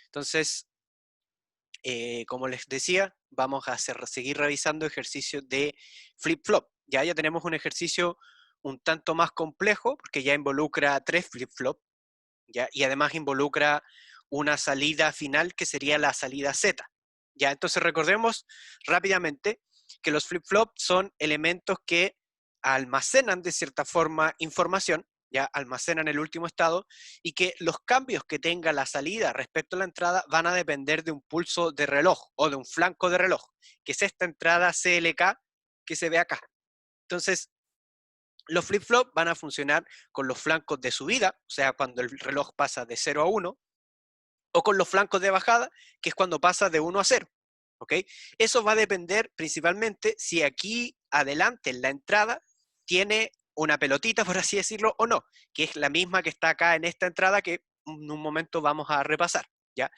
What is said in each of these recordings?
Entonces, como les decía, vamos a seguir revisando ejercicios de flip-flop. Ya tenemos un ejercicio un tanto más complejo, porque ya involucra 3 flip-flop, ¿ya? Y además involucra una salida final que sería la salida Z. ¿Ya? Entonces recordemos rápidamente que los flip-flop son elementos que almacenan de cierta forma información, ya almacenan el último estado, y que los cambios que tenga la salida respecto a la entrada van a depender de un pulso de reloj o de un flanco de reloj, que es esta entrada CLK que se ve acá. Entonces, los flip-flop van a funcionar con los flancos de subida, o sea, cuando el reloj pasa de 0 a 1, o con los flancos de bajada, que es cuando pasa de 1 a 0. ¿Ok? Eso va a depender principalmente si aquí adelante en la entrada tiene una pelotita, por así decirlo, o no, que es la misma que está acá en esta entrada que en un momento vamos a repasar. ¿Ya?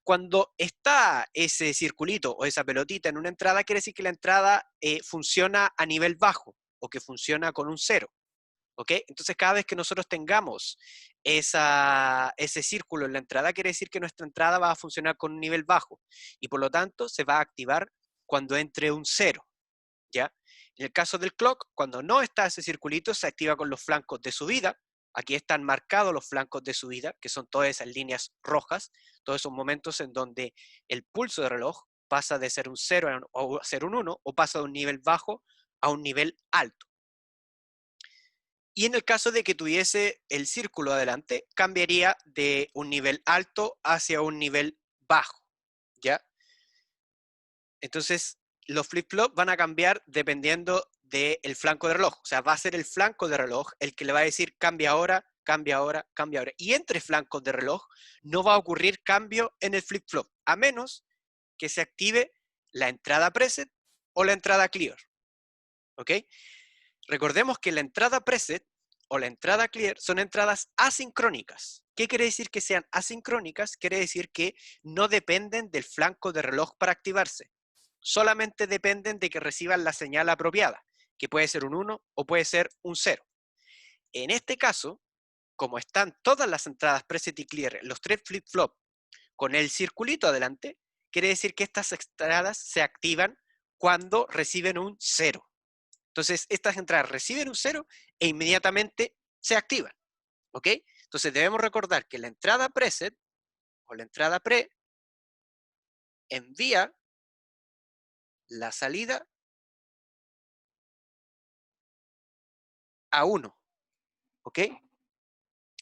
Cuando está ese circulito o esa pelotita en una entrada, quiere decir que la entrada funciona a nivel bajo o que funciona con un 0. ¿Ok? Entonces cada vez que nosotros tengamos ese círculo en la entrada, quiere decir que nuestra entrada va a funcionar con un nivel bajo y por lo tanto se va a activar cuando entre un 0. ¿Ya? En el caso del clock, cuando no está ese circulito, se activa con los flancos de subida. Aquí están marcados los flancos de subida, que son todas esas líneas rojas, todos esos momentos en donde el pulso de reloj pasa de ser un 0 a ser un 1 o pasa de un nivel bajo a un nivel alto. Y en el caso de que tuviese el círculo adelante, cambiaría de un nivel alto hacia un nivel bajo, ¿ya? Entonces, los flip-flop van a cambiar dependiendo del flanco de reloj. O sea, va a ser el flanco de reloj el que le va a decir cambia ahora, cambia ahora, cambia ahora. Y entre flancos de reloj no va a ocurrir cambio en el flip-flop, a menos que se active la entrada preset o la entrada clear, ¿ok? Recordemos que la entrada preset o la entrada clear son entradas asincrónicas. ¿Qué quiere decir que sean asincrónicas? Quiere decir que no dependen del flanco de reloj para activarse. Solamente dependen de que reciban la señal apropiada, que puede ser un 1 o puede ser un 0. En este caso, como están todas las entradas preset y clear, los 3 flip-flop con el circulito adelante, quiere decir que estas entradas se activan cuando reciben un 0. Entonces, estas entradas reciben un 0 e inmediatamente se activan. ¿Ok? Entonces, debemos recordar que la entrada preset o la entrada pre envía la salida a 1. ¿Ok?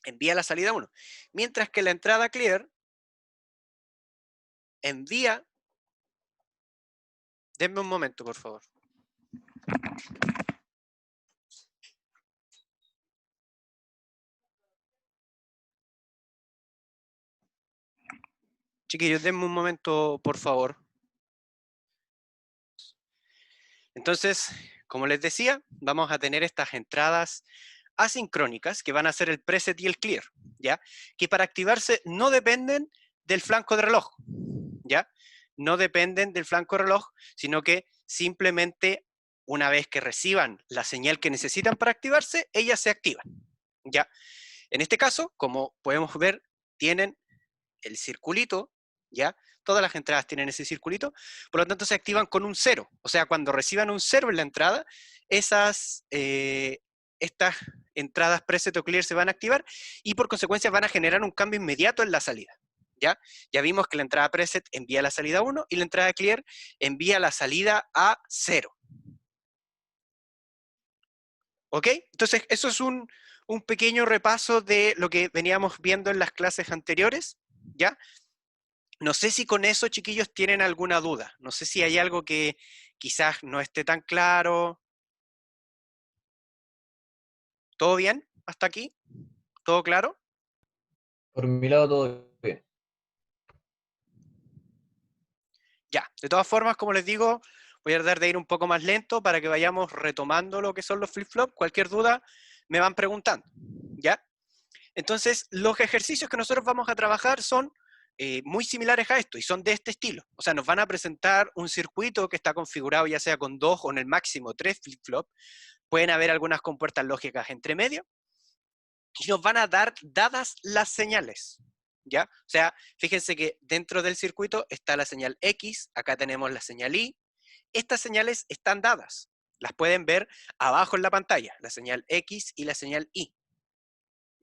Envía la salida a 1. Mientras que la entrada clear envía... Denme un momento, por favor. Chiquillos, denme un momento, por favor. Entonces, como les decía, vamos a tener estas entradas asincrónicas que van a ser el preset y el clear, ¿ya? Que para activarse no dependen del flanco de reloj, ¿ya? No dependen del flanco de reloj, sino que simplemente una vez que reciban la señal que necesitan para activarse, ellas se activan, ¿ya? En este caso, como podemos ver, tienen el circulito, ¿ya? Todas las entradas tienen ese circulito, por lo tanto se activan con un 0. O sea, cuando reciban un 0 en la entrada, estas entradas preset o clear se van a activar y por consecuencia van a generar un cambio inmediato en la salida. ¿Ya? Ya vimos que la entrada preset envía la salida a 1 y la entrada clear envía la salida a 0. ¿Ok? Entonces, eso es un pequeño repaso de lo que veníamos viendo en las clases anteriores, ¿ya? No sé si con eso, chiquillos, tienen alguna duda. No sé si hay algo que quizás no esté tan claro. ¿Todo bien hasta aquí? ¿Todo claro? Por mi lado, todo bien. Ya. De todas formas, como les digo, voy a tratar de ir un poco más lento para que vayamos retomando lo que son los flip-flops. Cualquier duda me van preguntando. ¿Ya? Entonces, los ejercicios que nosotros vamos a trabajar son muy similares a esto y son de este estilo. O sea, nos van a presentar un circuito que está configurado ya sea con 2 o en el máximo 3 flip-flops. Pueden haber algunas compuertas lógicas entre medio y nos van a dar dadas las señales. ¿ya? O sea, fíjense que dentro del circuito está la señal X, acá tenemos la señal Y. Estas señales están dadas. Las pueden ver abajo en la pantalla, la señal X y la señal Y,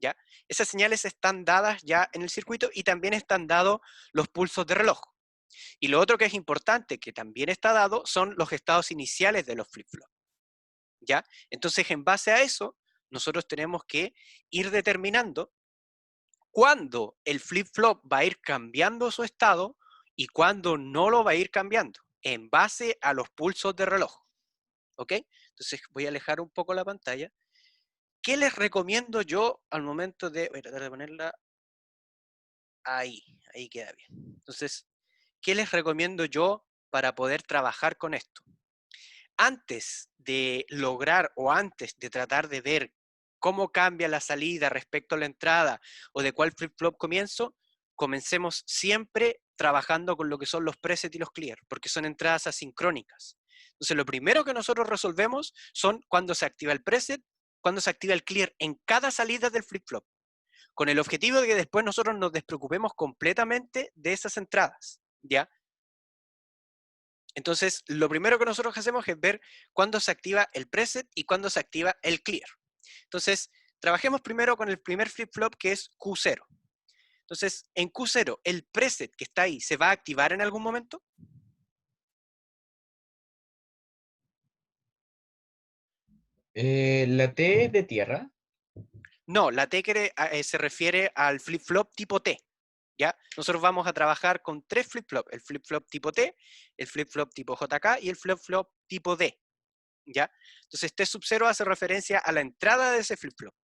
¿ya? Esas señales están dadas ya en el circuito y también están dados los pulsos de reloj. Y lo otro que es importante, que también está dado, son los estados iniciales de los flip-flops, ¿ya? Entonces, en base a eso, nosotros tenemos que ir determinando cuándo el flip-flop va a ir cambiando su estado y cuándo no lo va a ir cambiando, en base a los pulsos de reloj, ¿ok? Entonces, voy a alejar un poco la pantalla. ¿Qué les recomiendo yo al momento de... Voy a tratar de ponerla ahí, ahí queda bien. Entonces, ¿qué les recomiendo yo para poder trabajar con esto? Antes de lograr o antes de tratar de ver cómo cambia la salida respecto a la entrada o de cuál flip-flop comienzo, comencemos siempre trabajando con lo que son los preset y los clear, porque son entradas asincrónicas. Entonces, lo primero que nosotros resolvemos son cuando se activa el preset, cuando se activa el clear en cada salida del flip-flop, con el objetivo de que después nosotros nos despreocupemos completamente de esas entradas, ¿ya? Entonces, lo primero que nosotros hacemos es ver cuándo se activa el preset y cuándo se activa el clear. Entonces, trabajemos primero con el primer flip-flop, que es Q0. Entonces, en Q0, ¿el preset que está ahí se va a activar en algún momento? La T es de tierra. No, la T se refiere al flip-flop tipo T, ¿ya? Nosotros vamos a trabajar con tres flip-flops, el flip-flop tipo T, el flip-flop tipo JK y el flip-flop tipo D, ¿ya? Entonces, T sub 0 hace referencia a la entrada de ese flip-flop.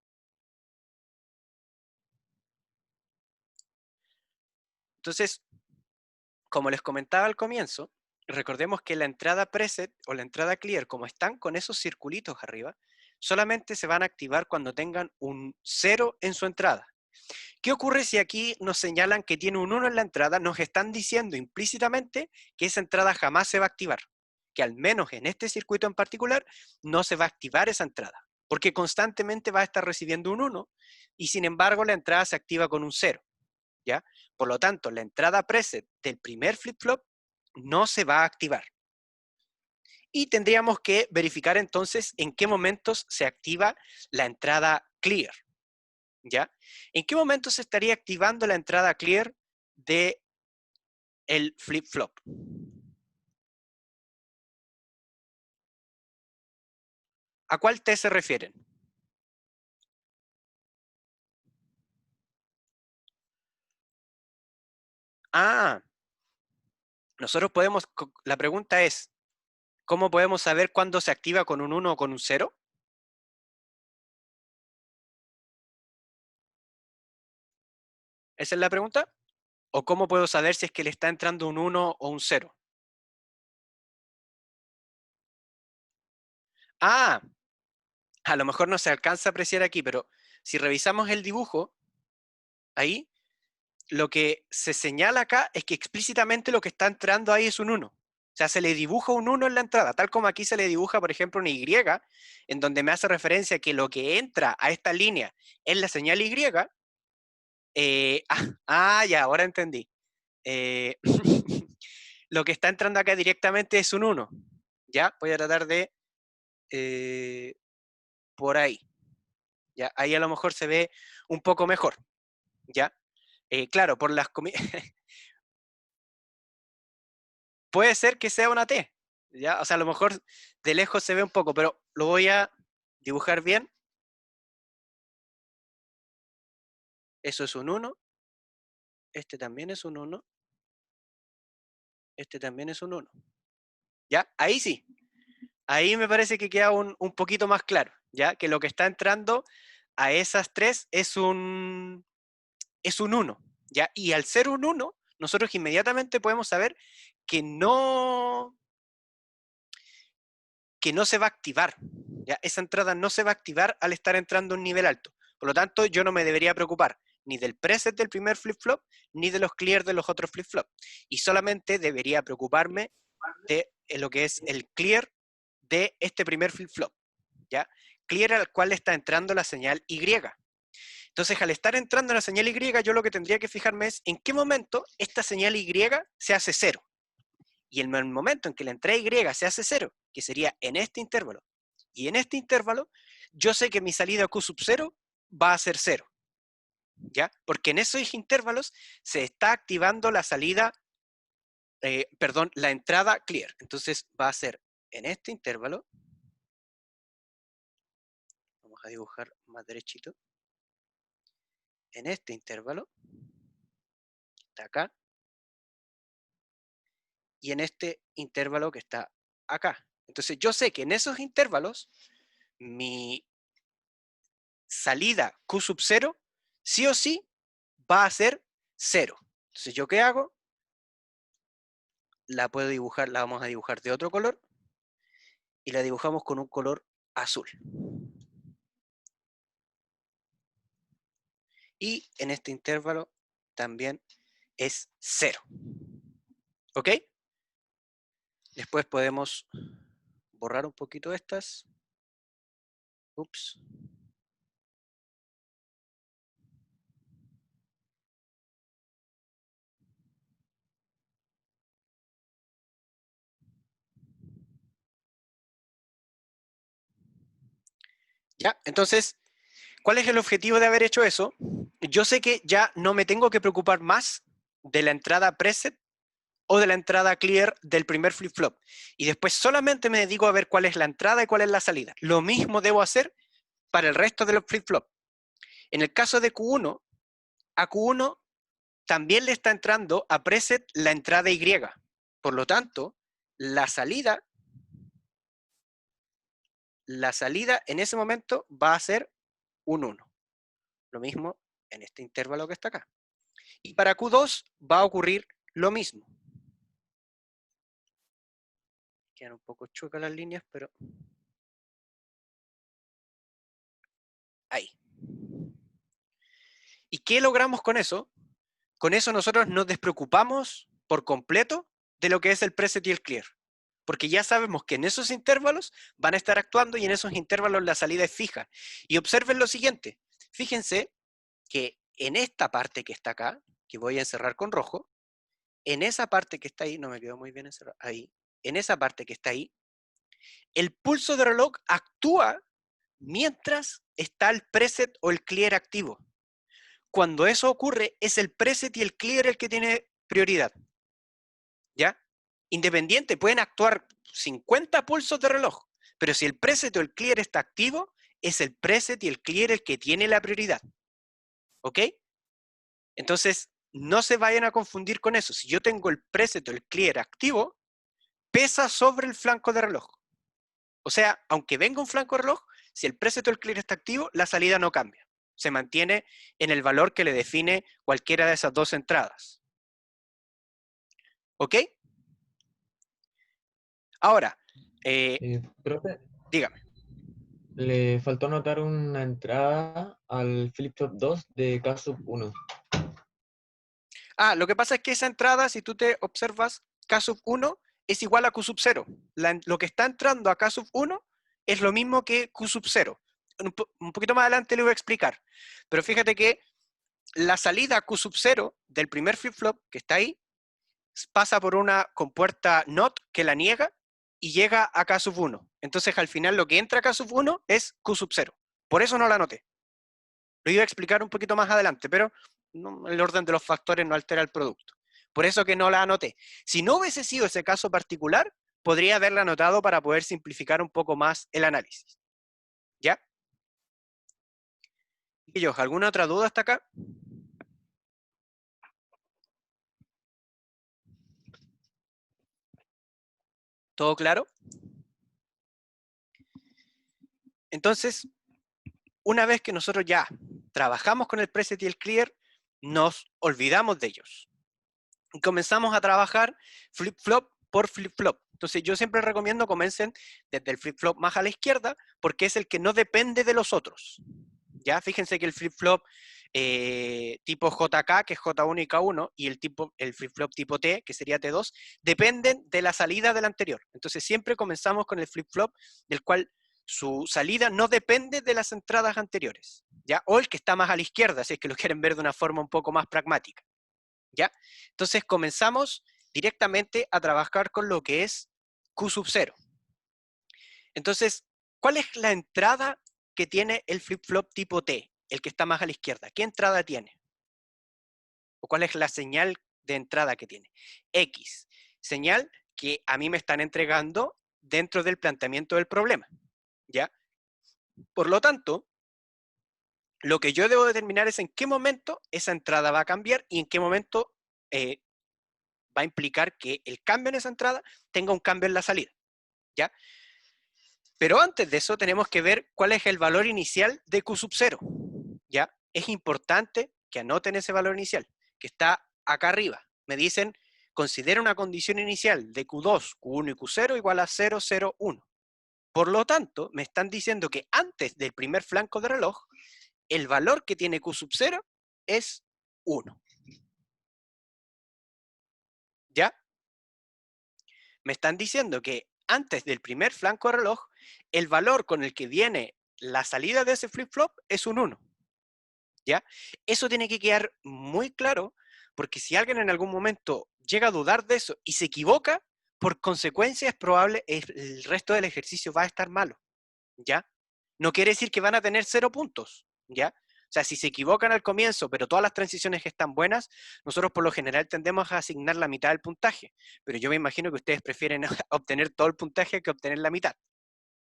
Entonces, como les comentaba al comienzo, recordemos que la entrada preset o la entrada clear, como están con esos circulitos arriba, solamente se van a activar cuando tengan un 0 en su entrada. ¿Qué ocurre si aquí nos señalan que tiene un 1 en la entrada? Nos están diciendo implícitamente que esa entrada jamás se va a activar, que al menos en este circuito en particular no se va a activar esa entrada, porque constantemente va a estar recibiendo un 1 y sin embargo la entrada se activa con un 0. ¿Ya? Por lo tanto, la entrada preset del primer flip-flop no se va a activar. Y tendríamos que verificar entonces en qué momentos se activa la entrada clear, ¿ya? ¿En qué momento se estaría activando la entrada clear de el flip-flop? ¿A cuál T se refieren? Ah, nosotros podemos, la pregunta es, ¿cómo podemos saber cuándo se activa con un 1 o con un 0? ¿Esa es la pregunta? ¿O cómo puedo saber si es que le está entrando un 1 o un 0? Ah, a lo mejor no se alcanza a apreciar aquí, pero si revisamos el dibujo, ahí, lo que se señala acá es que explícitamente lo que está entrando ahí es un 1. O sea, se le dibuja un 1 en la entrada, tal como aquí se le dibuja, por ejemplo, una Y, en donde me hace referencia a que lo que entra a esta línea es la señal Y. Ya, ahora entendí. Eh, lo que está entrando acá directamente es un 1. Ya, voy a tratar de... por ahí. ¿Ya? Ahí a lo mejor se ve un poco mejor, ¿ya? Claro, por las puede ser que sea una T, ¿ya? O sea, a lo mejor de lejos se ve un poco, pero lo voy a dibujar bien. Eso es un 1, este también es un 1, este también es un 1. ¿Ya? Ahí sí, ahí me parece que queda un poquito más claro, ¿ya? Que lo que está entrando a esas tres es un 1, ¿ya? Y al ser un 1, nosotros inmediatamente podemos saber que no se va a activar. ¿Ya? Esa entrada no se va a activar al estar entrando a un nivel alto. Por lo tanto, yo no me debería preocupar ni del preset del primer flip-flop, ni de los clear de los otros flip-flop. Y solamente debería preocuparme de lo que es el clear de este primer flip-flop. ¿Ya? Clear al cual está entrando la señal Y. Entonces, al estar entrando en la señal Y, yo lo que tendría que fijarme es en qué momento esta señal Y se hace 0. Y en el momento en que la entrada Y se hace 0, que sería en este intervalo, y en este intervalo, yo sé que mi salida Q sub 0 va a ser 0. ¿Ya? Porque en esos intervalos se está activando la salida, perdón, la entrada clear. Entonces va a ser en este intervalo, vamos a dibujar más derechito, en este intervalo, que está acá, y en este intervalo que está acá. Entonces yo sé que en esos intervalos, mi salida Q sub 0, sí o sí, va a ser 0. Entonces, ¿yo qué hago? La puedo dibujar, la vamos a dibujar de otro color, y la dibujamos con un color azul. Y en este intervalo también es 0. ¿Ok? Después podemos borrar un poquito estas. Ups. Ya, entonces, ¿cuál es el objetivo de haber hecho eso? Yo sé que ya no me tengo que preocupar más de la entrada preset o de la entrada clear del primer flip-flop. Y después solamente me dedico a ver cuál es la entrada y cuál es la salida. Lo mismo debo hacer para el resto de los flip-flop. En el caso de Q1, a Q1 también le está entrando a preset la entrada Y. Por lo tanto, la salida en ese momento va a ser un 1. Lo mismo en este intervalo que está acá. Y para Q2 va a ocurrir lo mismo. Quedan un poco chuecas las líneas, pero ahí. ¿Y qué logramos con eso? Con eso nosotros nos despreocupamos por completo de lo que es el preset y el clear. Porque ya sabemos que en esos intervalos van a estar actuando y en esos intervalos la salida es fija. Y observen lo siguiente. Fíjense que en esta parte que está acá, que voy a encerrar con rojo, en esa parte que está ahí, no me quedó muy bien encerrado, ahí, en esa parte que está ahí, el pulso de reloj actúa mientras está el preset o el clear activo. Cuando eso ocurre, es el preset y el clear el que tiene prioridad. ¿Ya? Independiente, pueden actuar 50 pulsos de reloj, pero si el preset o el clear está activo, es el preset y el clear el que tiene la prioridad. ¿Ok? Entonces, no se vayan a confundir con eso. Si yo tengo el preset o el clear activo, pesa sobre el flanco de reloj. O sea, aunque venga un flanco de reloj, si el preset o el clear está activo, la salida no cambia. Se mantiene en el valor que le define cualquiera de esas dos entradas. ¿Ok? Ahora, Profe, dígame. le faltó anotar una entrada al flip-flop 2 de K sub 1. Ah, lo que pasa es que esa entrada, si tú te observas, K sub 1 es igual a Q sub 0. Lo que está entrando a K sub 1 es lo mismo que Q sub 0. Un poquito más adelante le voy a explicar. Pero fíjate que la salida Q sub 0 del primer flip-flop que está ahí pasa por una compuerta NOT que la niega y llega a K sub 1. Entonces al final lo que entra a K sub 1 es Q sub 0. Por eso no la anoté. Lo iba a explicar un poquito más adelante, pero el orden de los factores no altera el producto. Por eso que no la anoté. Si no hubiese sido ese caso particular, podría haberla anotado para poder simplificar un poco más el análisis. ¿Ya? ¿Y yo, alguna otra duda hasta acá? ¿Todo claro? Entonces, una vez que nosotros ya trabajamos con el preset y el clear, nos olvidamos de ellos. Y comenzamos a trabajar flip-flop por flip-flop. Entonces yo siempre recomiendo comiencen desde el flip-flop más a la izquierda porque es el que no depende de los otros. ¿Ya? Fíjense que el flip-flop tipo JK, que es J1 y K1, y el flip-flop tipo T, que sería T2, dependen de la salida del anterior. Entonces siempre comenzamos con el flip-flop del cual su salida no depende de las entradas anteriores. ¿ya? O el que está más a la izquierda, si es que lo quieren ver de una forma un poco más pragmática, ¿ya? Entonces comenzamos directamente a trabajar con lo que es Q sub 0. Entonces, ¿cuál es la entrada que tiene el flip-flop tipo T, el que está más a la izquierda? ¿Qué entrada tiene? ¿O cuál es la señal de entrada que tiene? X, señal que a mí me están entregando dentro del planteamiento del problema, ¿ya? Por lo tanto, lo que yo debo determinar es en qué momento esa entrada va a cambiar y en qué momento va a implicar que el cambio en esa entrada tenga un cambio en la salida, ¿ya? Pero antes de eso tenemos que ver cuál es el valor inicial de Q sub 0, ¿ya? Es importante que anoten ese valor inicial, que está acá arriba. Me dicen, considera una condición inicial de Q2, Q1 y Q0 igual a 0, 0, 1. Por lo tanto, me están diciendo que antes del primer flanco de reloj, el valor que tiene Q sub 0 es 1. ¿Ya? Me están diciendo que antes del primer flanco de reloj, el valor con el que viene la salida de ese flip-flop es un 1. ¿Ya? Eso tiene que quedar muy claro, porque si alguien en algún momento llega a dudar de eso y se equivoca, por consecuencia es probable el resto del ejercicio va a estar malo, ¿ya? No quiere decir que van a tener 0 puntos, ¿ya? O sea, si se equivocan al comienzo, pero todas las transiciones están buenas, nosotros por lo general tendemos a asignar la mitad del puntaje, pero yo me imagino que ustedes prefieren obtener todo el puntaje que obtener la mitad,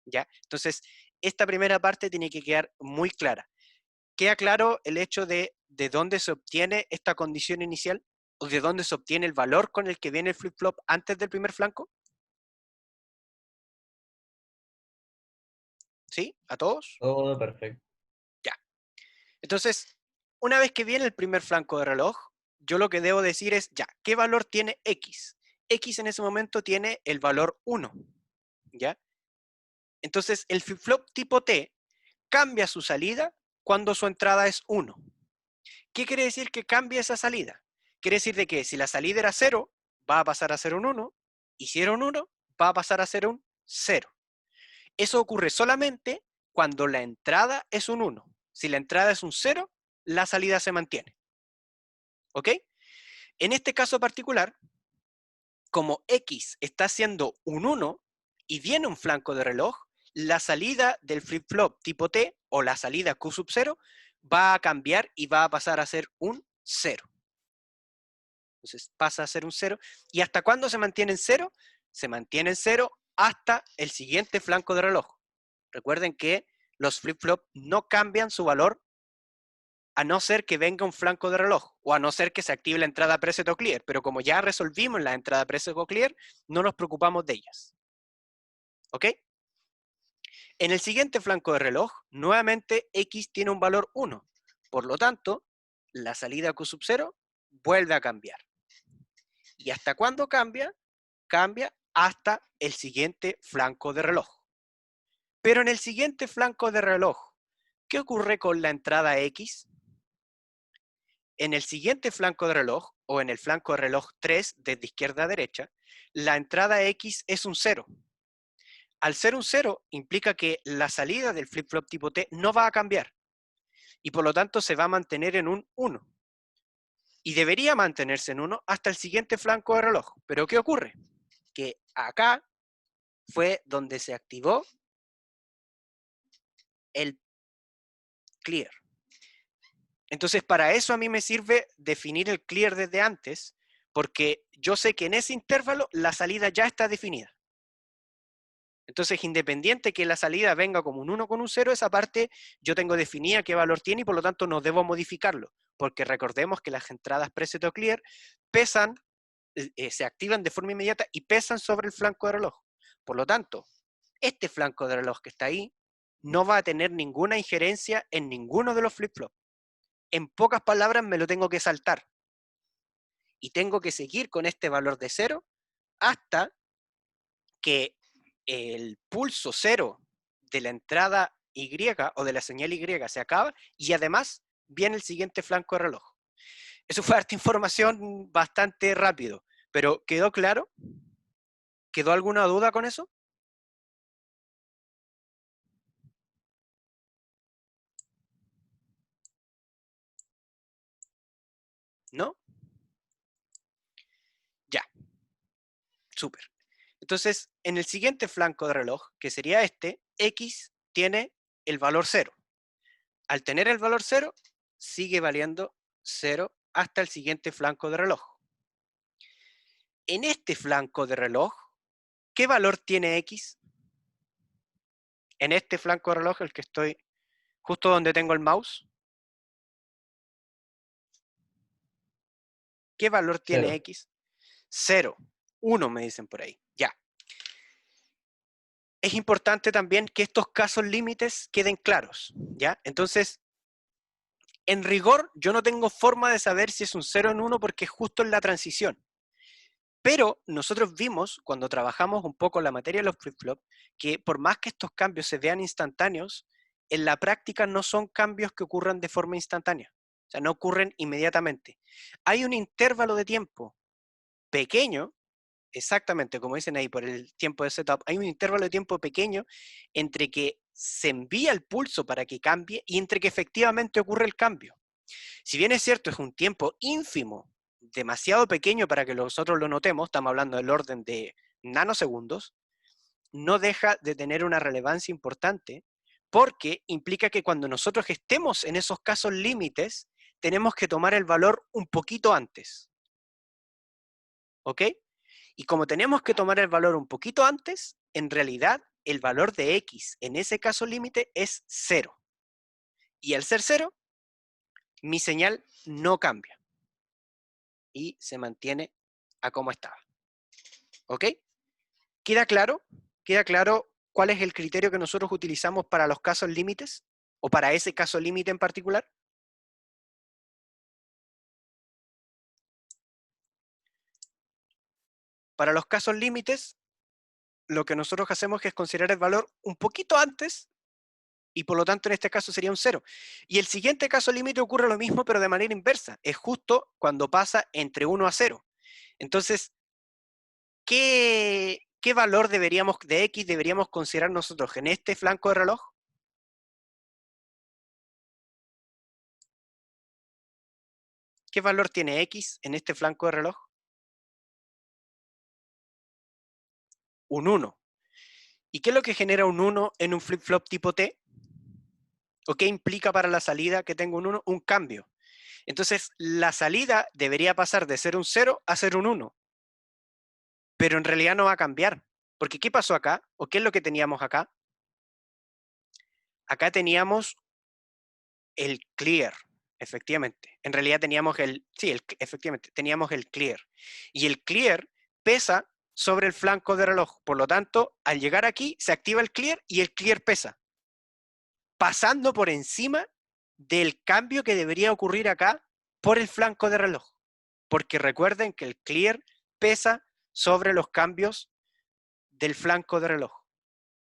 ¿ya? Entonces, esta primera parte tiene que quedar muy clara. ¿Queda claro el hecho de dónde se obtiene esta condición inicial? ¿O de dónde se obtiene el valor con el que viene el flip-flop antes del primer flanco? ¿Sí? ¿A todos? Todo perfecto. Ya. Entonces, una vez que viene el primer flanco de reloj, yo lo que debo decir es, ya, ¿qué valor tiene X? X en ese momento tiene el valor 1, ¿ya? Entonces, el flip-flop tipo T cambia su salida cuando su entrada es 1. ¿Qué quiere decir que cambie esa salida? Quiere decir de que si la salida era 0, va a pasar a ser un 1, y si era un 1, va a pasar a ser un 0. Eso ocurre solamente cuando la entrada es un 1. Si la entrada es un 0, la salida se mantiene. ¿Ok? En este caso particular, como X está siendo un 1 y viene un flanco de reloj, la salida del flip-flop tipo T o la salida Q sub 0 va a cambiar y va a pasar a ser un 0. Entonces pasa a ser un 0. ¿Y hasta cuándo se mantiene en 0? Se mantiene en 0 hasta el siguiente flanco de reloj. Recuerden que los flip-flop no cambian su valor a no ser que venga un flanco de reloj o a no ser que se active la entrada preset o clear. Pero como ya resolvimos la entrada preset o clear, no nos preocupamos de ellas. ¿Ok? En el siguiente flanco de reloj, nuevamente X tiene un valor 1. Por lo tanto, la salida Q sub 0 vuelve a cambiar. ¿Y hasta cuándo cambia? Cambia hasta el siguiente flanco de reloj. Pero en el siguiente flanco de reloj, ¿qué ocurre con la entrada X? En el siguiente flanco de reloj, o en el flanco de reloj 3, desde izquierda a derecha, la entrada X es un 0. Al ser un 0, implica que la salida del flip-flop tipo T no va a cambiar, y por lo tanto se va a mantener en un 1. Y debería mantenerse en 1 hasta el siguiente flanco de reloj. Pero ¿qué ocurre? Que acá fue donde se activó el clear. Entonces, para eso a mí me sirve definir el clear desde antes, porque yo sé que en ese intervalo la salida ya está definida. Entonces, independiente que la salida venga como un 1 con un 0, esa parte yo tengo definida qué valor tiene y por lo tanto no debo modificarlo, porque recordemos que las entradas preset o clear pesan, se activan de forma inmediata y pesan sobre el flanco de reloj. Por lo tanto, este flanco de reloj que está ahí no va a tener ninguna injerencia en ninguno de los flip-flops. En pocas palabras, me lo tengo que saltar. Y tengo que seguir con este valor de 0 hasta que el pulso 0 de la entrada Y o de la señal Y se acaba y además viene el siguiente flanco de reloj. Eso fue harta información bastante rápido, pero ¿quedó claro? ¿Quedó alguna duda con eso? Súper. Entonces, en el siguiente flanco de reloj, que sería este, X tiene el valor 0. Al tener el valor 0, sigue valiendo 0 hasta el siguiente flanco de reloj. En este flanco de reloj, ¿qué valor tiene X? En este flanco de reloj, el que estoy justo donde tengo el mouse, ¿qué valor tiene 0. X? 0. 1 me dicen por ahí. Ya. Es importante también que estos casos límites queden claros, ¿ya? Entonces, en rigor, yo no tengo forma de saber si es un 0 en 1 porque es justo en la transición. Pero nosotros vimos, cuando trabajamos un poco la materia de los flip-flop, que por más que estos cambios se vean instantáneos, en la práctica no son cambios que ocurran de forma instantánea. O sea, no ocurren inmediatamente. Hay un intervalo de tiempo pequeño, exactamente como dicen ahí por el tiempo de setup, hay un intervalo de tiempo pequeño entre que se envía el pulso para que cambie y entre que efectivamente ocurre el cambio. Si bien es cierto, es un tiempo ínfimo, demasiado pequeño para que nosotros lo notemos, estamos hablando del orden de nanosegundos, no deja de tener una relevancia importante porque implica que cuando nosotros estemos en esos casos límites, tenemos que tomar el valor un poquito antes. ¿Ok? Y como tenemos que tomar el valor un poquito antes, en realidad el valor de X en ese caso límite es 0. Y al ser 0, mi señal no cambia y se mantiene a como estaba. ¿Ok? ¿Queda claro? ¿Queda claro cuál es el criterio que nosotros utilizamos para los casos límites? ¿O para ese caso límite en particular? Para los casos límites, lo que nosotros hacemos es considerar el valor un poquito antes y por lo tanto en este caso sería un 0. Y el siguiente caso límite ocurre lo mismo pero de manera inversa. Es justo cuando pasa entre 1 a 0. Entonces, ¿qué valor de X deberíamos considerar nosotros en este flanco de reloj? ¿Qué valor tiene X en este flanco de reloj? Un 1. ¿Y qué es lo que genera un 1 en un flip-flop tipo T? ¿O qué implica para la salida que tenga un 1? Un cambio. Entonces, la salida debería pasar de ser un 0 a ser un 1. Pero en realidad no va a cambiar. Porque ¿qué pasó acá? ¿O qué es lo que teníamos acá? Acá teníamos el clear, efectivamente. En realidad teníamos efectivamente, teníamos el clear. Y el clear pesa sobre el flanco del reloj. Por lo tanto, al llegar aquí, se activa el clear y el clear pesa, pasando por encima del cambio que debería ocurrir acá por el flanco de reloj. Porque recuerden que el clear pesa sobre los cambios del flanco de reloj.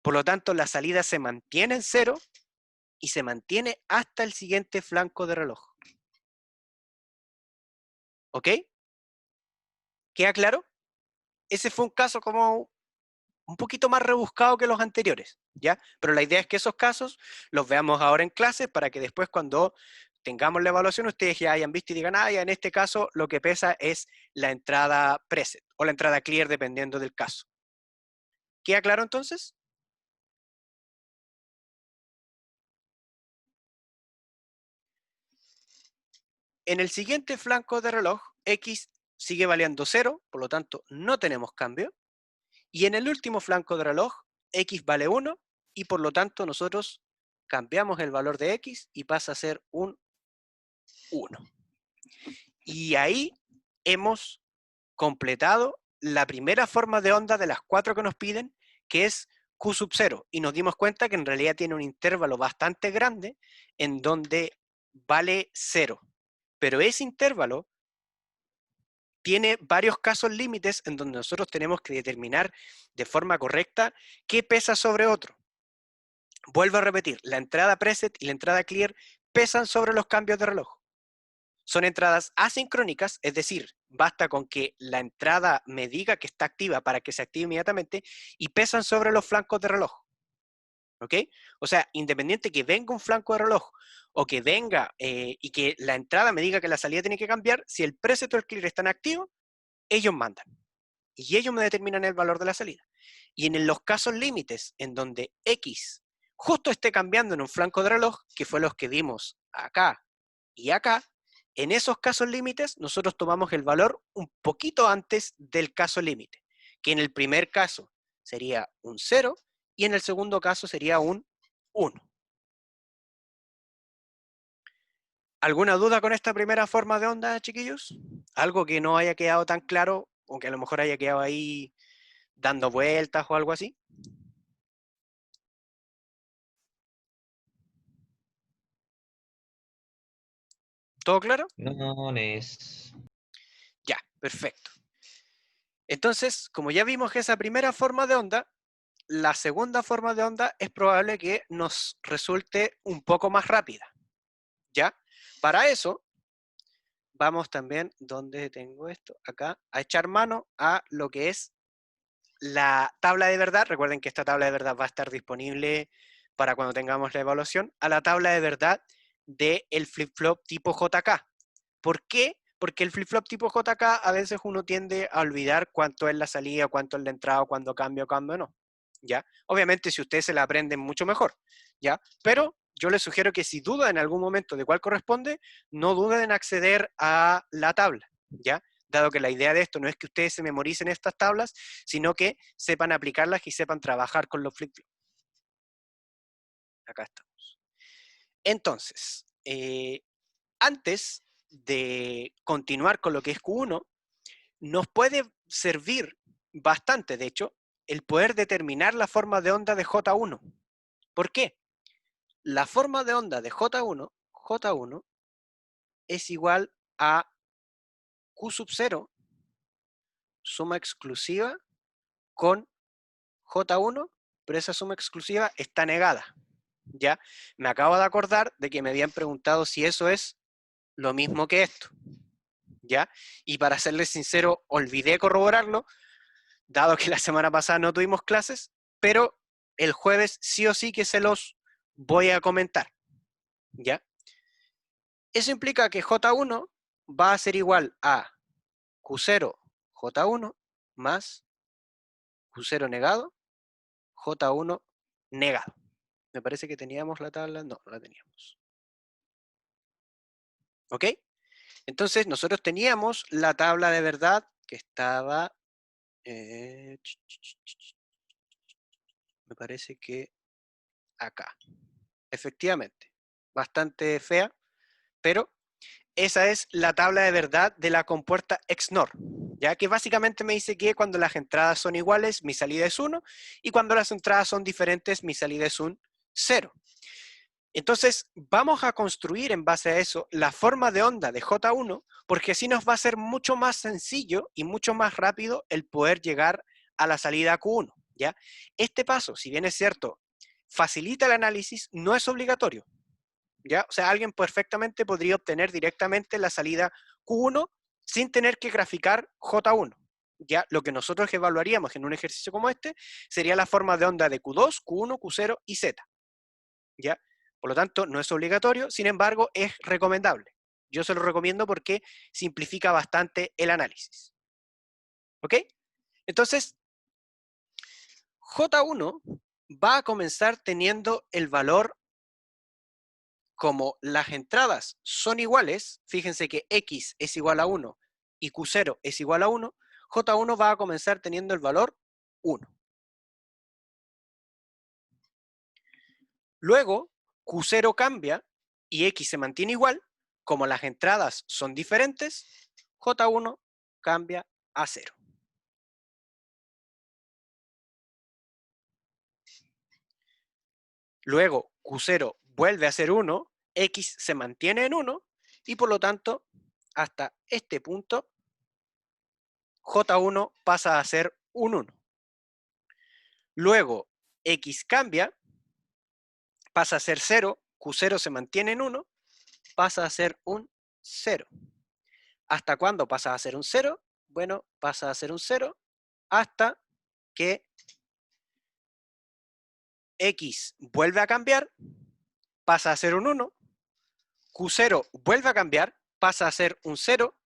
Por lo tanto, la salida se mantiene en 0 y se mantiene hasta el siguiente flanco de reloj. ¿Ok? ¿Queda claro? Ese fue un caso como un poquito más rebuscado que los anteriores, ¿ya? Pero la idea es que esos casos los veamos ahora en clase para que después cuando tengamos la evaluación ustedes ya hayan visto y digan, ya en este caso lo que pesa es la entrada preset o la entrada clear dependiendo del caso. ¿Queda claro entonces? En el siguiente flanco de reloj, X sigue valiendo 0, por lo tanto no tenemos cambio. Y en el último flanco de reloj, X vale 1 y por lo tanto nosotros cambiamos el valor de X y pasa a ser un 1. Y ahí hemos completado la primera forma de onda de las 4 que nos piden, que es Q sub 0. Y nos dimos cuenta que en realidad tiene un intervalo bastante grande en donde vale 0. Pero ese intervalo tiene varios casos límites en donde nosotros tenemos que determinar de forma correcta qué pesa sobre otro. Vuelvo a repetir, la entrada preset y la entrada clear pesan sobre los cambios de reloj. Son entradas asincrónicas, es decir, basta con que la entrada me diga que está activa para que se active inmediatamente y pesan sobre los flancos de reloj. ¿Ok? O sea, independiente que venga un flanco de reloj o que venga y que la entrada me diga que la salida tiene que cambiar, si el preset o el clear están activos, ellos mandan. y ellos me determinan el valor de la salida. Y en los casos límites, en donde X justo esté cambiando en un flanco de reloj, que fue los que vimos acá y acá, en esos casos límites nosotros tomamos el valor un poquito antes del caso límite, que en el primer caso sería un 0 y en el segundo caso sería un 1. ¿Alguna duda con esta primera forma de onda, chiquillos? ¿Algo que no haya quedado tan claro o que a lo mejor haya quedado ahí dando vueltas o algo así? ¿Todo claro? No, Nes. Ya, perfecto. Entonces, como ya vimos esa primera forma de onda, la segunda forma de onda es probable que nos resulte un poco más rápida, ¿ya? Para eso, vamos también, ¿dónde tengo esto? Acá, a echar mano a lo que es la tabla de verdad. Recuerden que esta tabla de verdad va a estar disponible para cuando tengamos la evaluación, a la tabla de verdad del flip-flop tipo JK. ¿Por qué? Porque el flip-flop tipo JK a veces uno tiende a olvidar cuánto es la salida, cuánto es la entrada, cuándo cambia o cuándo no. ¿Ya? Obviamente si ustedes se la aprenden mucho mejor, ¿ya? Pero yo les sugiero que si dudan en algún momento de cuál corresponde, no duden en acceder a la tabla, ¿ya? Dado que la idea de esto no es que ustedes se memoricen estas tablas, sino que sepan aplicarlas y sepan trabajar con los flip-flops. Acá estamos. Entonces, antes de continuar con lo que es Q1, nos puede servir bastante, de hecho, el poder determinar la forma de onda de J1. ¿Por qué? La forma de onda de J1 es igual a Q sub 0, suma exclusiva, con J1, pero esa suma exclusiva está negada. ¿Ya? Me acabo de acordar de que me habían preguntado si eso es lo mismo que esto. ¿Ya? Y para serles sincero, olvidé corroborarlo, dado que la semana pasada no tuvimos clases, pero el jueves sí o sí que se los voy a comentar. ¿Ya? Eso implica que J1 va a ser igual a Q0 J1 más Q0 negado J1 negado. Me parece que teníamos la tabla, no la teníamos. ¿Ok? Entonces nosotros teníamos la tabla de verdad que estaba, me parece que acá. Efectivamente, bastante fea, pero esa es la tabla de verdad de la compuerta XNOR, ya que básicamente me dice que cuando las entradas son iguales, mi salida es 1, y cuando las entradas son diferentes, mi salida es un 0. Entonces, vamos a construir en base a eso la forma de onda de J1, porque así nos va a ser mucho más sencillo y mucho más rápido el poder llegar a la salida Q1, ¿ya? Este paso, si bien es cierto, facilita el análisis, no es obligatorio, ¿ya? O sea, alguien perfectamente podría obtener directamente la salida Q1 sin tener que graficar J1, ¿ya? Lo que nosotros evaluaríamos en un ejercicio como este sería la forma de onda de Q2, Q1, Q0 y Z, ¿ya? Por lo tanto, no es obligatorio, sin embargo, es recomendable. Yo se lo recomiendo porque simplifica bastante el análisis. ¿Ok? Entonces, J1 va a comenzar teniendo el valor como las entradas son iguales, fíjense que X es igual a 1 y Q0 es igual a 1, J1 va a comenzar teniendo el valor 1. Luego, Q0 cambia y X se mantiene igual, como las entradas son diferentes, J1 cambia a 0. Luego, Q0 vuelve a ser 1, X se mantiene en 1, y por lo tanto, hasta este punto, J1 pasa a ser un 1. Luego, X cambia, pasa a ser 0, Q0 se mantiene en 1, pasa a ser un 0. ¿Hasta cuándo pasa a ser un 0? Bueno, pasa a ser un 0 hasta que X vuelve a cambiar, pasa a ser un 1, Q0 vuelve a cambiar, pasa a ser un 0,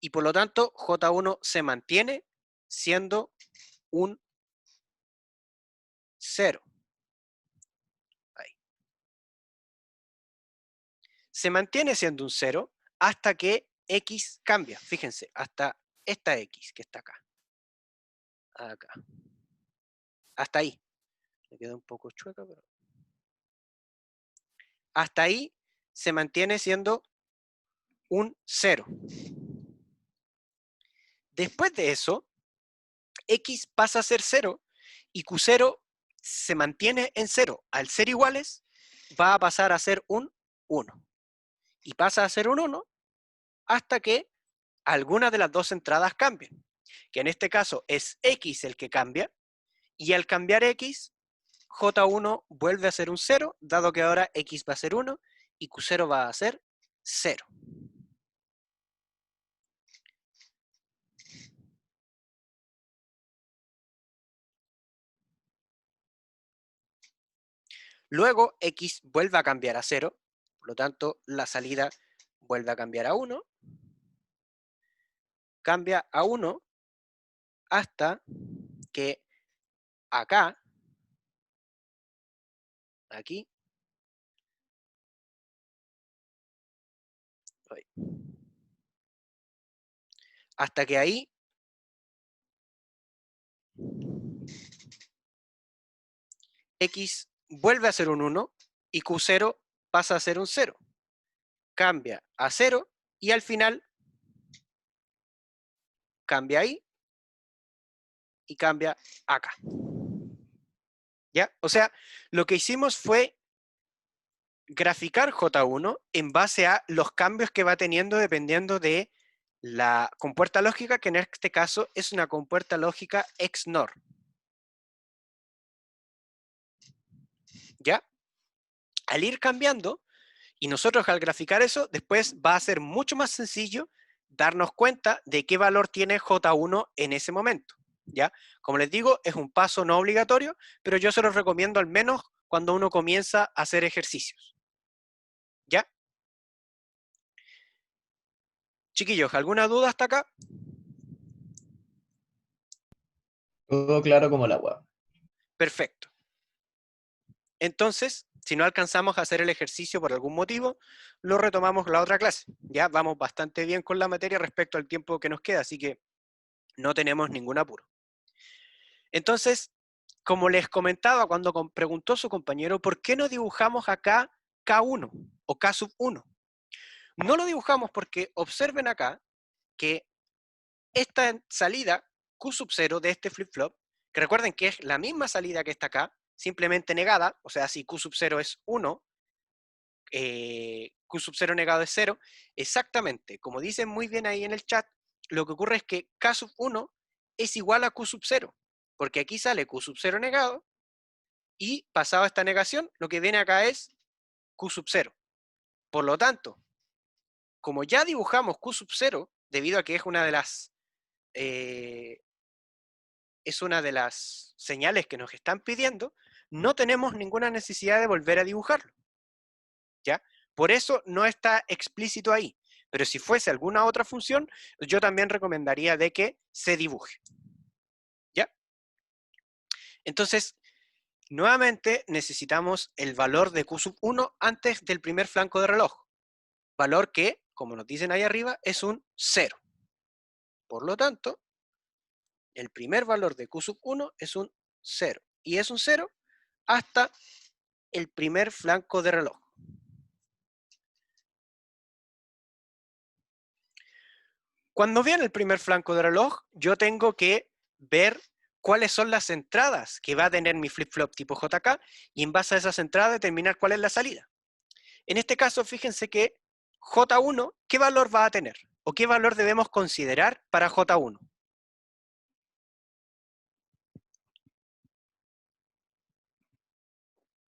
y por lo tanto J1 se mantiene siendo un 0. Ahí. Se mantiene siendo un 0 hasta que X cambia. Fíjense, hasta esta X que está acá. Acá. Hasta ahí. Me queda un poco chueca, pero... Hasta ahí se mantiene siendo un 0. Después de eso, X pasa a ser 0 y Q0 se mantiene en 0. Al ser iguales, va a pasar a ser un 1. Y pasa a ser un 1 hasta que alguna de las dos entradas cambien. Que en este caso es X el que cambia. Y al cambiar X, J1 vuelve a ser un 0, dado que ahora X va a ser 1 y Q0 va a ser 0. Luego X vuelve a cambiar a 0, por lo tanto la salida vuelve a cambiar a 1, cambia a 1 hasta que acá, aquí, hasta que ahí X vuelve a ser un 1 y Q0 pasa a ser un 0. Cambia a 0 y al final cambia ahí y cambia acá. ¿Ya? O sea, lo que hicimos fue graficar J1 en base a los cambios que va teniendo dependiendo de la compuerta lógica, que en este caso es una compuerta lógica XNOR. ¿Ya? Al ir cambiando, y nosotros al graficar eso, después va a ser mucho más sencillo darnos cuenta de qué valor tiene J1 en ese momento. ¿Ya? Como les digo, es un paso no obligatorio, pero yo se los recomiendo al menos cuando uno comienza a hacer ejercicios. ¿Ya? Chiquillos, ¿alguna duda hasta acá? Todo claro como el agua. Perfecto. Entonces, si no alcanzamos a hacer el ejercicio por algún motivo, lo retomamos la otra clase. Ya vamos bastante bien con la materia respecto al tiempo que nos queda, así que no tenemos ningún apuro. Entonces, como les comentaba cuando preguntó su compañero, ¿por qué no dibujamos acá K1 o K sub 1? No lo dibujamos porque observen acá que esta salida Q sub 0 de este flip-flop, que recuerden que es la misma salida que está acá, simplemente negada, o sea, si Q sub 0 es 1, Q sub 0 negado es 0, exactamente, como dicen muy bien ahí en el chat, lo que ocurre es que K sub 1 es igual a Q sub 0, porque aquí sale Q sub 0 negado, y pasado esta negación, lo que viene acá es Q sub 0. Por lo tanto, como ya dibujamos Q sub 0, debido a que es una de las señales que nos están pidiendo, no tenemos ninguna necesidad de volver a dibujarlo. ¿Ya? Por eso no está explícito ahí. Pero si fuese alguna otra función, yo también recomendaría de que se dibuje. ¿Ya? Entonces, nuevamente necesitamos el valor de Q sub 1 antes del primer flanco de reloj. Valor que, como nos dicen ahí arriba, es un 0. Por lo tanto, el primer valor de Q sub 1 es un 0. Y es un 0 hasta el primer flanco de reloj. Cuando viene el primer flanco de reloj, yo tengo que ver cuáles son las entradas que va a tener mi flip-flop tipo JK y en base a esas entradas determinar cuál es la salida. En este caso, fíjense que J1, ¿qué valor va a tener? ¿O qué valor debemos considerar para J1?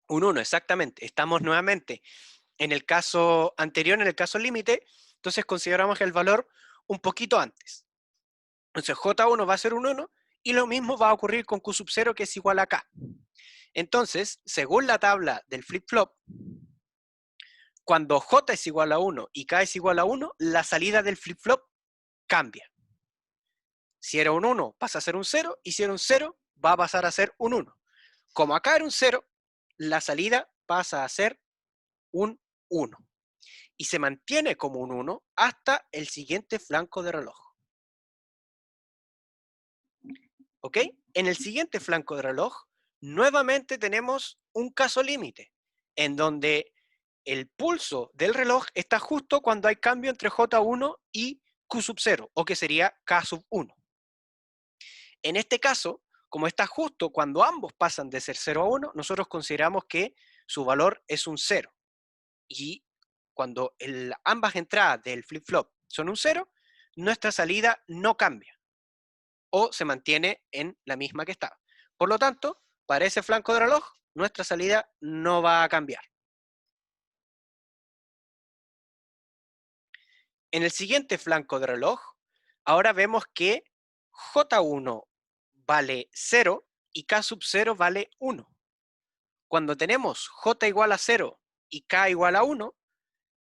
Un 1, exactamente. Estamos nuevamente en el caso anterior, en el caso límite, entonces consideramos el valor un poquito antes. Entonces J1 va a ser un 1 y lo mismo va a ocurrir con Q sub 0 que es igual a K. Entonces, según la tabla del flip-flop, cuando J es igual a 1 y K es igual a 1, la salida del flip-flop cambia. Si era un 1, pasa a ser un 0, y si era un 0, va a pasar a ser un 1. Como acá era un 0, la salida pasa a ser un 1. Y se mantiene como un 1 hasta el siguiente flanco de reloj. ¿Ok? En el siguiente flanco de reloj, nuevamente tenemos un caso límite, en donde el pulso del reloj está justo cuando hay cambio entre J1 y Q sub 0, o que sería K sub 1. En este caso, como está justo cuando ambos pasan de ser 0 a 1, nosotros consideramos que su valor es un 0. Y cuando ambas entradas del flip-flop son un 0, nuestra salida no cambia o se mantiene en la misma que estaba. Por lo tanto, para ese flanco de reloj, nuestra salida no va a cambiar. En el siguiente flanco de reloj, ahora vemos que J1 vale 0 y K sub 0 vale 1. Cuando tenemos J igual a 0 y K igual a 1,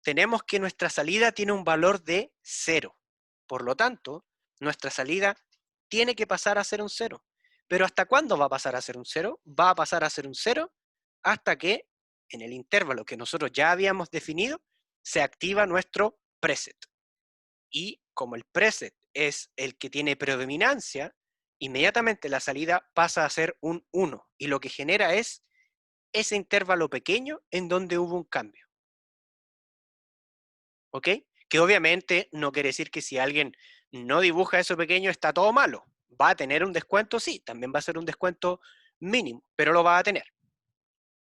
tenemos que nuestra salida tiene un valor de 0. Por lo tanto, nuestra salida tiene que pasar a ser un 0. ¿Pero hasta cuándo va a pasar a ser un 0? Va a pasar a ser un 0 hasta que, en el intervalo que nosotros ya habíamos definido, se activa nuestro preset. Y como el preset es el que tiene predominancia, inmediatamente la salida pasa a ser un 1. Y lo que genera es ese intervalo pequeño en donde hubo un cambio. ¿Ok? Que obviamente no quiere decir que si alguien no dibuja eso pequeño está todo malo. ¿Va a tener un descuento? Sí, también va a ser un descuento mínimo, pero lo va a tener.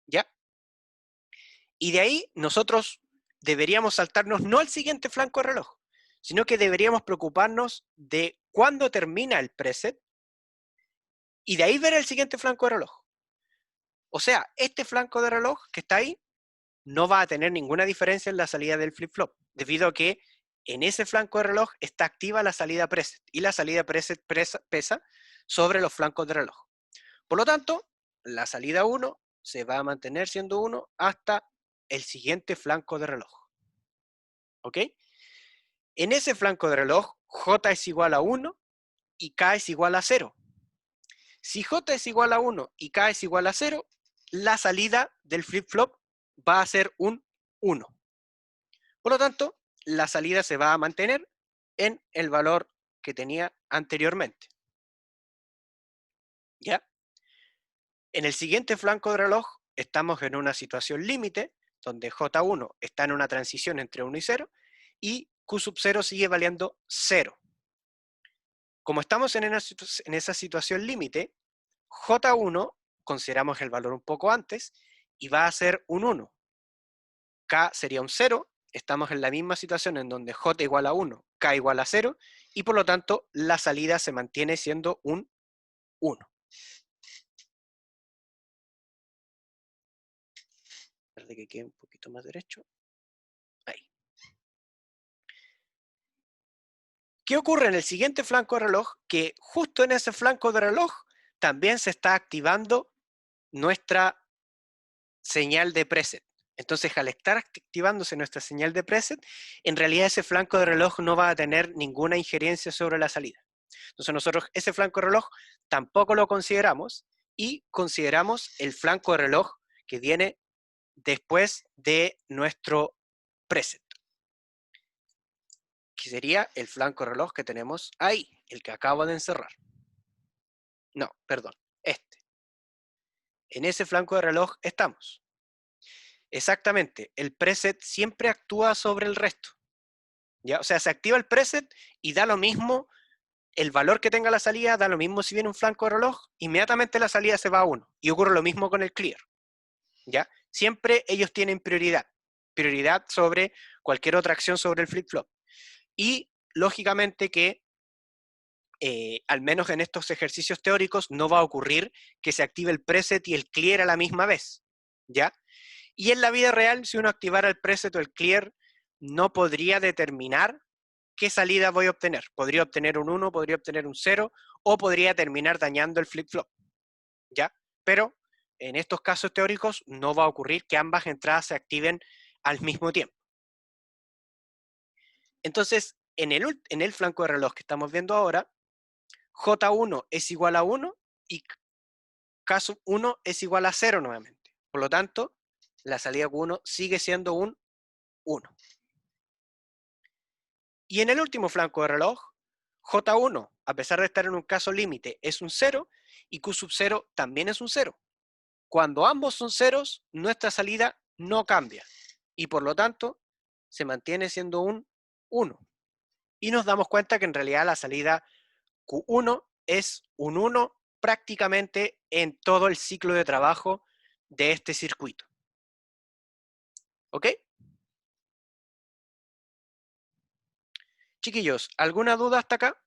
¿Ya? Y de ahí nosotros deberíamos saltarnos no al siguiente flanco de reloj, sino que deberíamos preocuparnos de cuándo termina el preset y de ahí ver el siguiente flanco de reloj. O sea, este flanco de reloj que está ahí no va a tener ninguna diferencia en la salida del flip-flop, debido a que en ese flanco de reloj está activa la salida preset, y la salida preset pesa sobre los flancos de reloj. Por lo tanto, la salida 1 se va a mantener siendo 1 hasta el siguiente flanco de reloj. ¿Ok? En ese flanco de reloj, J es igual a 1 y K es igual a 0. Si J es igual a 1 y K es igual a 0, la salida del flip-flop va a ser un 1. Por lo tanto, la salida se va a mantener en el valor que tenía anteriormente. ¿Ya? En el siguiente flanco de reloj estamos en una situación límite, donde J1 está en una transición entre 1 y 0, y Q sub 0 sigue valiendo 0. Como estamos en esa situación límite, J1 consideramos el valor un poco antes, y va a ser un 1. K sería un 0, estamos en la misma situación en donde J igual a 1, K igual a 0, y por lo tanto la salida se mantiene siendo un 1. Espera que quede un poquito más derecho. Ahí. ¿Qué ocurre en el siguiente flanco de reloj? Que justo en ese flanco de reloj también se está activando nuestra señal de preset. Entonces, al estar activándose nuestra señal de preset, en realidad ese flanco de reloj no va a tener ninguna injerencia sobre la salida. Entonces nosotros ese flanco de reloj tampoco lo consideramos y consideramos el flanco de reloj que viene después de nuestro preset, que sería el flanco de reloj que tenemos ahí, el que acabo de encerrar. No, perdón, este. En ese flanco de reloj estamos. Exactamente, el preset siempre actúa sobre el resto. ¿Ya? O sea, se activa el preset y da lo mismo el valor que tenga la salida, da lo mismo si viene un flanco de reloj, inmediatamente la salida se va a 1. Y ocurre lo mismo con el clear. ¿Ya? Siempre ellos tienen prioridad sobre cualquier otra acción sobre el flip-flop. Y lógicamente que, al menos en estos ejercicios teóricos, no va a ocurrir que se active el preset y el clear a la misma vez. ¿Ya? Y en la vida real, si uno activara el preset o el clear, no podría determinar qué salida voy a obtener. Podría obtener un 1, podría obtener un 0, o podría terminar dañando el flip-flop. ¿Ya? Pero en estos casos teóricos no va a ocurrir que ambas entradas se activen al mismo tiempo. Entonces, en el flanco de reloj que estamos viendo ahora, J1 es igual a 1 y K sub 1 es igual a 0 nuevamente. Por lo tanto, la salida Q1 sigue siendo un 1. Y en el último flanco de reloj, J1, a pesar de estar en un caso límite, es un 0 y Q sub 0 también es un 0. Cuando ambos son ceros, nuestra salida no cambia y por lo tanto se mantiene siendo un 1. Y nos damos cuenta que en realidad la salida Q1 es un 1 prácticamente en todo el ciclo de trabajo de este circuito. ¿Ok? Chiquillos, ¿alguna duda hasta acá?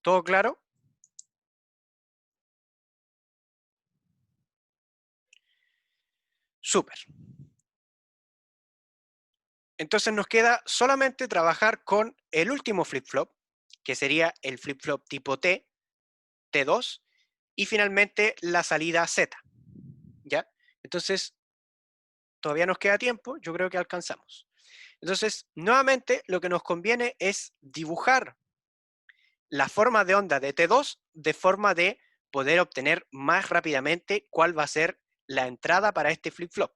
¿Todo claro? Súper. Entonces nos queda solamente trabajar con el último flip-flop, que sería el flip-flop tipo T, T2, y finalmente la salida Z. ¿Ya? Entonces, todavía nos queda tiempo, yo creo que alcanzamos. Entonces, nuevamente, lo que nos conviene es dibujar la forma de onda de T2 de forma de poder obtener más rápidamente cuál va a ser la entrada para este flip-flop.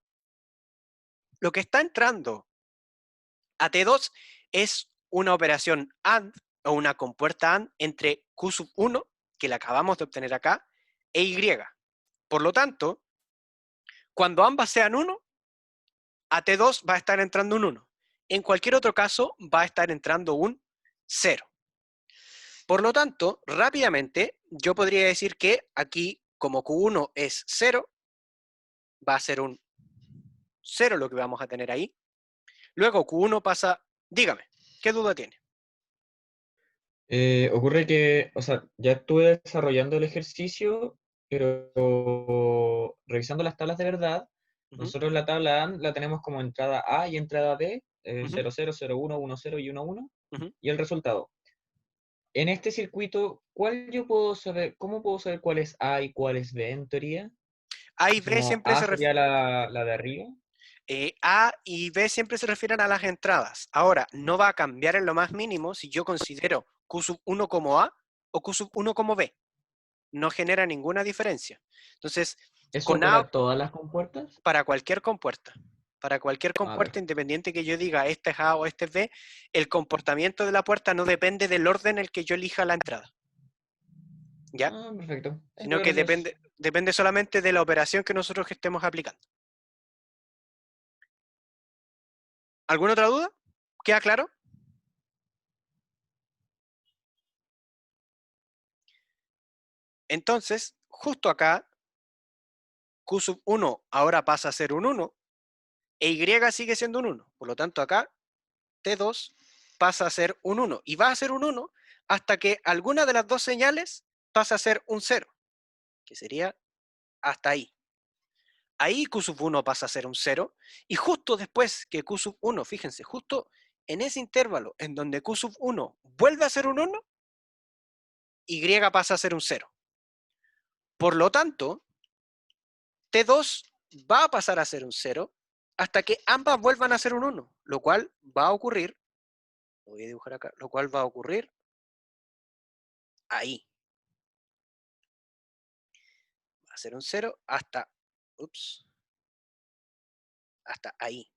Lo que está entrando a T2 es una operación AND o una compuerta AND entre Q sub 1, que la acabamos de obtener acá, e Y. Por lo tanto, cuando ambas sean 1, a T2 va a estar entrando un 1. En cualquier otro caso, va a estar entrando un 0. Por lo tanto, rápidamente, yo podría decir que aquí, como Q1 es 0, va a ser un 0 lo que vamos a tener ahí. Luego Q1 pasa, dígame, ¿qué duda tiene? Ocurre que, o sea, ya estuve desarrollando el ejercicio, pero revisando las tablas de verdad, Ujú, nosotros la tabla AND la tenemos como entrada A y entrada B, ujú, 0, 0, 0, 1, 1, 0 y 1, 1, ujú. y el resultado. En este circuito, ¿cuál yo puedo saber, cómo puedo saber cuál es A y cuál es B en teoría? A y Así B como siempre A se sería la de arriba. A y B siempre se refieren a las entradas. Ahora, no va a cambiar en lo más mínimo si yo considero Q sub 1 como A o Q sub 1 como B. No genera ninguna diferencia. Entonces, ¿Eso con A para todas las compuertas? para cualquier compuerta. Para cualquier Ah, compuerta, perfecto. independiente que yo diga este es A o este es B, el comportamiento de la puerta no depende del orden en el que yo elija la entrada, ¿ya? Ah, perfecto. Sino que Gracias. depende solamente de la operación que nosotros estemos aplicando. ¿Alguna otra duda? ¿Queda claro? Entonces, justo acá, Q sub 1 ahora pasa a ser un 1 e Y sigue siendo un 1. Por lo tanto, acá T2 pasa a ser un 1 y va a ser un 1 hasta que alguna de las dos señales pasa a ser un 0, que sería hasta ahí. Ahí Q sub 1 pasa a ser un 0 y justo después que Q sub 1, fíjense, justo en ese intervalo en donde Q sub 1 vuelve a ser un 1, Y pasa a ser un 0. Por lo tanto, T2 va a pasar a ser un 0 hasta que ambas vuelvan a ser un 1, lo cual va a ocurrir, lo voy a dibujar acá, lo cual va a ocurrir ahí. Va a ser un 0 hasta, ups, hasta ahí.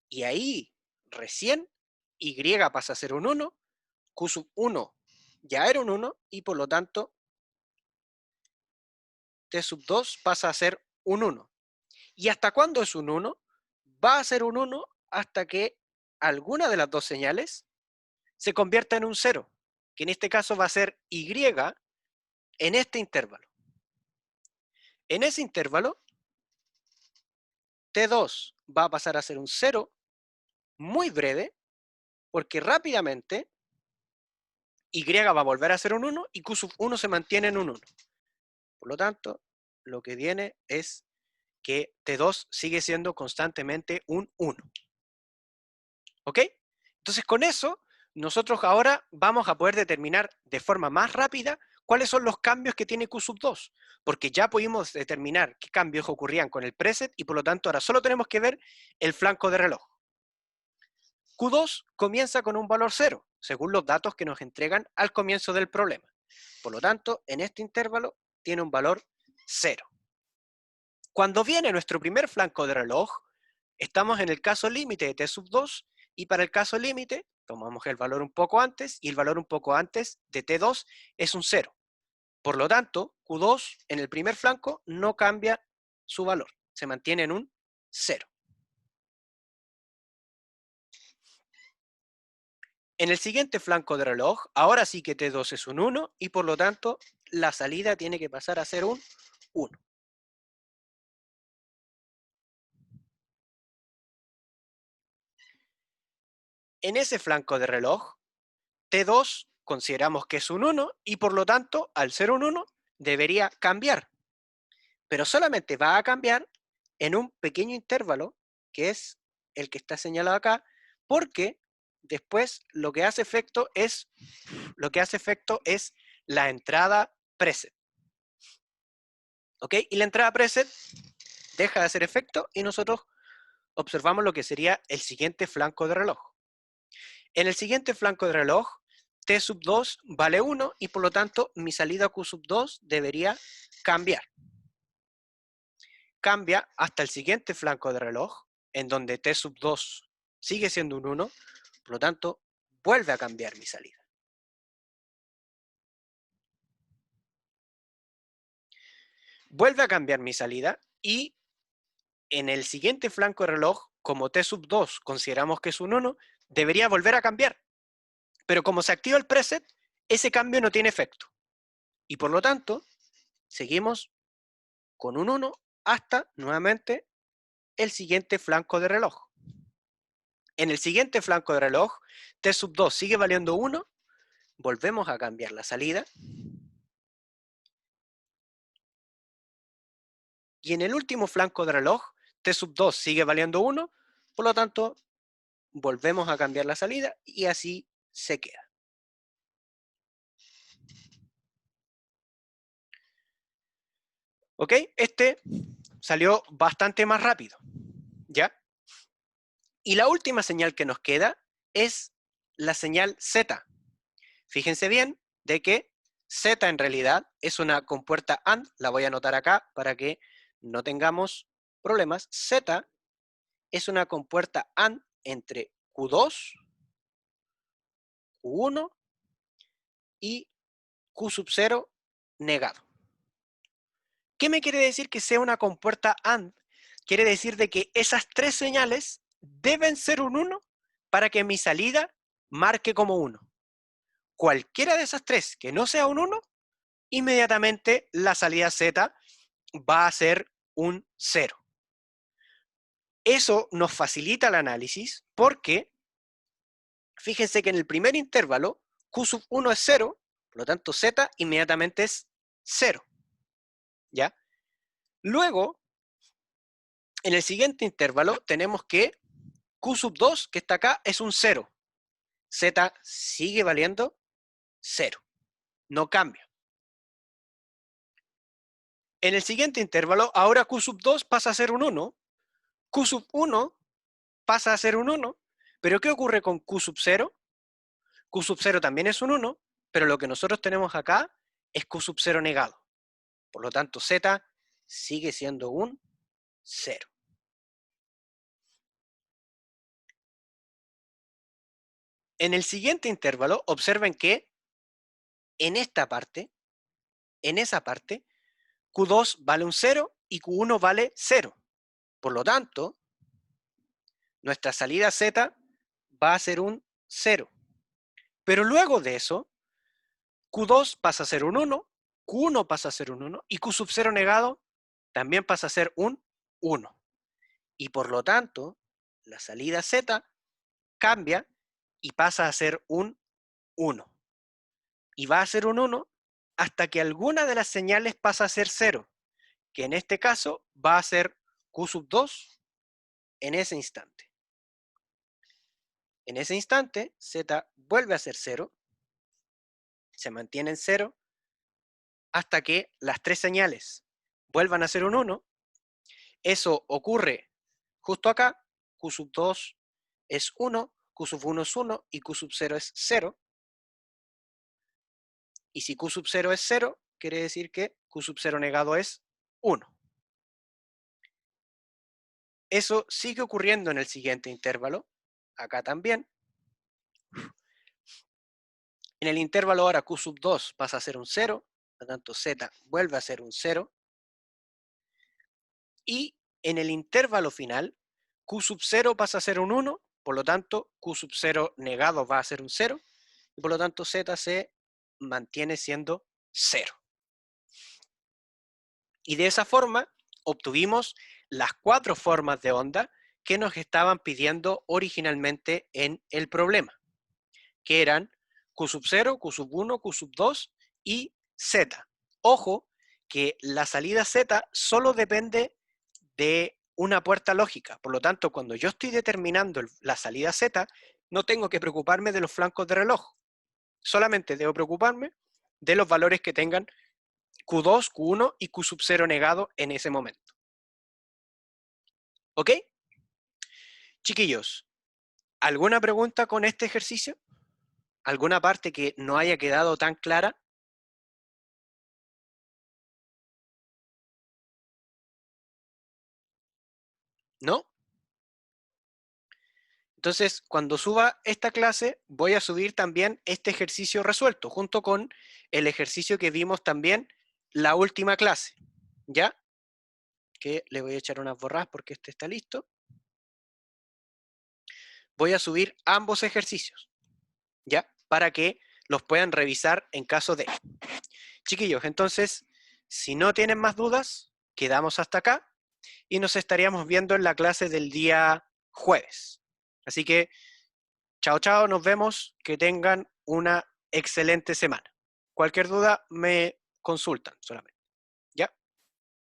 Y ahí recién Y pasa a ser un 1, Q sub 1 ya era un 1 y por lo tanto T sub 2 pasa a ser un 1. ¿Y hasta cuándo es un 1? Va a ser un 1 hasta que alguna de las dos señales se convierta en un 0, que en este caso va a ser Y en este intervalo. En ese intervalo, T2 va a pasar a ser un 0 muy breve, porque rápidamente Y va a volver a ser un 1 y Q sub 1 se mantiene en un 1. Por lo tanto, lo que viene es que T2 sigue siendo constantemente un 1. ¿Ok? Entonces con eso, nosotros ahora vamos a poder determinar de forma más rápida ¿cuáles son los cambios que tiene Q sub 2? Porque ya pudimos determinar qué cambios ocurrían con el preset y por lo tanto ahora solo tenemos que ver el flanco de reloj. Q2 comienza con un valor 0, según los datos que nos entregan al comienzo del problema. Por lo tanto, en este intervalo tiene un valor 0. Cuando viene nuestro primer flanco de reloj, estamos en el caso límite de T sub 2 y para el caso límite tomamos el valor un poco antes y el valor un poco antes de T2 es un 0. Por lo tanto, Q2 en el primer flanco no cambia su valor, se mantiene en un 0. En el siguiente flanco de reloj, ahora sí que T2 es un 1 y por lo tanto la salida tiene que pasar a ser un 1. En ese flanco de reloj, T2 consideramos que es un 1 y por lo tanto, al ser un 1, debería cambiar. Pero solamente va a cambiar en un pequeño intervalo, que es el que está señalado acá, porque después lo que hace efecto es la entrada preset. ¿Ok? Y la entrada preset deja de hacer efecto y nosotros observamos lo que sería el siguiente flanco de reloj. En el siguiente flanco de reloj, T sub 2 vale 1 y por lo tanto mi salida Q sub 2 debería cambiar. Cambia hasta el siguiente flanco de reloj, en donde T sub 2 sigue siendo un 1, por lo tanto vuelve a cambiar mi salida. Vuelve a cambiar mi salida y en el siguiente flanco de reloj, como T sub 2 consideramos que es un 1, debería volver a cambiar. Pero como se activa el preset, ese cambio no tiene efecto. Y por lo tanto, seguimos con un 1 hasta nuevamente el siguiente flanco de reloj. En el siguiente flanco de reloj, T sub 2 sigue valiendo 1, volvemos a cambiar la salida. Y en el último flanco de reloj, T sub 2 sigue valiendo 1, por lo tanto, volvemos a cambiar la salida y así se queda. ¿Ok? Este salió bastante más rápido, ¿ya? Y la última señal que nos queda es la señal Z. Fíjense bien de que Z en realidad es una compuerta AND, la voy a anotar acá para que no tengamos problemas. Z es una compuerta AND entre Q2, Q1 y Q sub 0 negado. ¿Qué me quiere decir que sea una compuerta AND? Quiere decir de que esas tres señales deben ser un 1 para que mi salida marque como 1. Cualquiera de esas tres que no sea un 1, inmediatamente la salida Z va a ser un 0. Eso nos facilita el análisis porque fíjense que en el primer intervalo Q sub 1 es 0, por lo tanto Z inmediatamente es 0. ¿Ya? Luego, en el siguiente intervalo tenemos que Q sub 2, que está acá, es un 0. Z sigue valiendo 0. No cambia. En el siguiente intervalo, ahora Q sub 2 pasa a ser un 1. Q sub 1 pasa a ser un 1. Pero ¿qué ocurre con Q sub 0? Q sub 0 también es un 1, pero lo que nosotros tenemos acá es Q sub 0 negado. Por lo tanto, Z sigue siendo un 0. En el siguiente intervalo, observen que en esta parte, en esa parte, Q2 vale un 0 y Q1 vale 0. Por lo tanto, nuestra salida Z va a ser un 0. Pero luego de eso, Q2 pasa a ser un 1, Q1 pasa a ser un 1 y Q sub 0 negado también pasa a ser un 1. Y por lo tanto, la salida Z cambia y pasa a ser un 1. Y va a ser un 1 hasta que alguna de las señales pasa a ser 0, que en este caso va a ser Q sub 2 en ese instante. En ese instante, Z vuelve a ser 0, se mantiene en 0 hasta que las tres señales vuelvan a ser un 1. Eso ocurre justo acá. Q sub 2 es 1, Q sub 1 es 1 y Q sub 0 es 0. Y si Q sub 0 es 0, quiere decir que Q sub 0 negado es 1. Eso sigue ocurriendo en el siguiente intervalo, acá también. En el intervalo ahora Q sub 2 pasa a ser un 0, por lo tanto Z vuelve a ser un 0. Y en el intervalo final, Q sub 0 pasa a ser un 1, por lo tanto Q sub 0 negado va a ser un 0, y por lo tanto Z se mantiene siendo 0. Y de esa forma obtuvimos las 4 formas de onda que nos estaban pidiendo originalmente en el problema, que eran Q sub 0, Q sub 1, Q sub 2 y Z. Ojo que la salida Z solo depende de una puerta lógica. Por lo tanto, cuando yo estoy determinando la salida Z, no tengo que preocuparme de los flancos de reloj. Solamente debo preocuparme de los valores que tengan Q2, Q1 y Q sub 0 negado en ese momento. ¿Ok? Chiquillos, ¿alguna pregunta con este ejercicio? ¿Alguna parte que no haya quedado tan clara? ¿No? Entonces, cuando suba esta clase, voy a subir también este ejercicio resuelto, junto con el ejercicio que vimos también la última clase. ¿Ya? Que le voy a echar unas borras porque este está listo. Voy a subir ambos ejercicios, ¿ya? Para que los puedan revisar en caso de. Chiquillos, entonces, si no tienen más dudas, quedamos hasta acá y nos estaríamos viendo en la clase del día jueves. Así que, chao, chao, nos vemos, que tengan una excelente semana. Cualquier duda me consultan solamente.